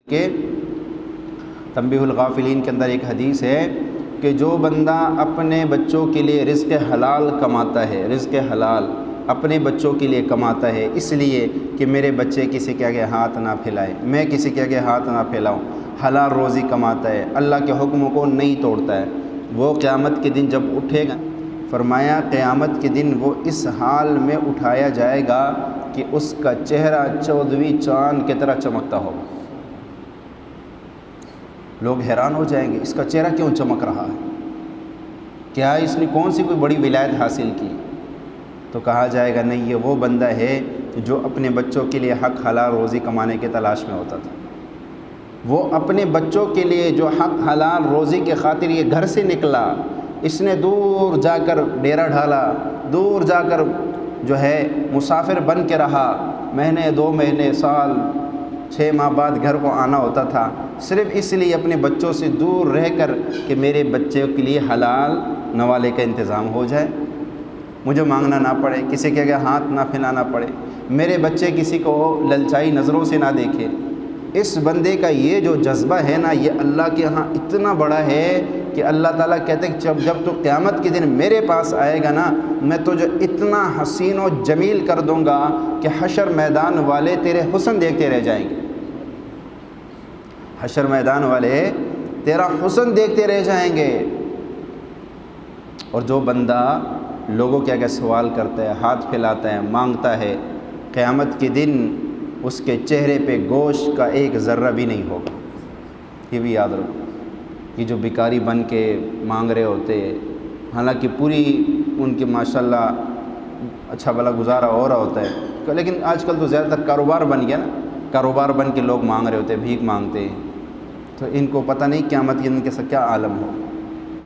کہ تنبیہ الغافلین کے اندر ایک حدیث ہے کہ جو بندہ اپنے بچوں کے لیے رزق حلال کماتا ہے، رزق حلال اپنے بچوں کے لیے کماتا ہے اس لیے کہ میرے بچے کسی کے آگے ہاتھ نہ پھیلائے، میں کسی کے آگے ہاتھ نہ پھیلاؤں، حلال روزی کماتا ہے، اللہ کے حکموں کو نہیں توڑتا ہے، وہ قیامت کے دن جب اٹھے گا، فرمایا قیامت کے دن وہ اس حال میں اٹھایا جائے گا کہ اس کا چہرہ 14ویں چاند کی طرح چمکتا ہوگا۔ لوگ حیران ہو جائیں گے، اس کا چہرہ کیوں چمک رہا ہے، کیا اس نے کون سی کوئی بڑی ولایت حاصل کی؟ تو کہا جائے گا نہیں، یہ وہ بندہ ہے جو اپنے بچوں کے لیے حق حلال روزی کمانے کے تلاش میں ہوتا تھا۔ وہ اپنے بچوں کے لیے جو حق حلال روزی کے خاطر یہ گھر سے نکلا، اس نے دور جا کر ڈیرا ڈھالا، دور جا کر جو ہے مسافر بن کے رہا، مہینے 2 مہینے سال 6 ماہ بعد گھر کو آنا ہوتا تھا، صرف اس لیے اپنے بچوں سے دور رہ کر کہ میرے بچوں کے لیے حلال نوالے کا انتظام ہو جائے، مجھے مانگنا نہ پڑے، کسی کے آگے ہاتھ نہ پھیلانا پڑے، میرے بچے کسی کو للچائی نظروں سے نہ دیکھے۔ اس بندے کا یہ جو جذبہ ہے نا، یہ اللہ کے ہاں اتنا بڑا ہے کہ اللہ تعالیٰ کہتے ہیں جب تو قیامت کے دن میرے پاس آئے گا نا، میں تجھے اتنا حسین و جمیل کر دوں گا کہ حشر میدان والے تیرے حسن دیکھتے رہ جائیں گے، حشر میدان والے تیرا حسن دیکھتے رہ جائیں گے۔ اور جو بندہ لوگوں کے آگے سوال کرتا ہے، ہاتھ پھیلاتا ہے، مانگتا ہے، قیامت کے دن اس کے چہرے پہ گوشت کا ایک ذرہ بھی نہیں ہوگا۔ یہ بھی یاد رکھو، یہ جو بھکاری بن کے مانگ رہے ہوتے، حالانکہ پوری ان کے ماشاءاللہ اچھا بھلا گزارا ہو رہا ہوتا ہے، لیکن آج کل تو زیادہ تر کاروبار بن گیا نا، کاروبار بن کے لوگ مانگ رہے ہوتے، بھیک مانگتے ہیں، تو ان کو پتہ نہیں قیامت کے دن کے ساتھ کیا عالم ہو۔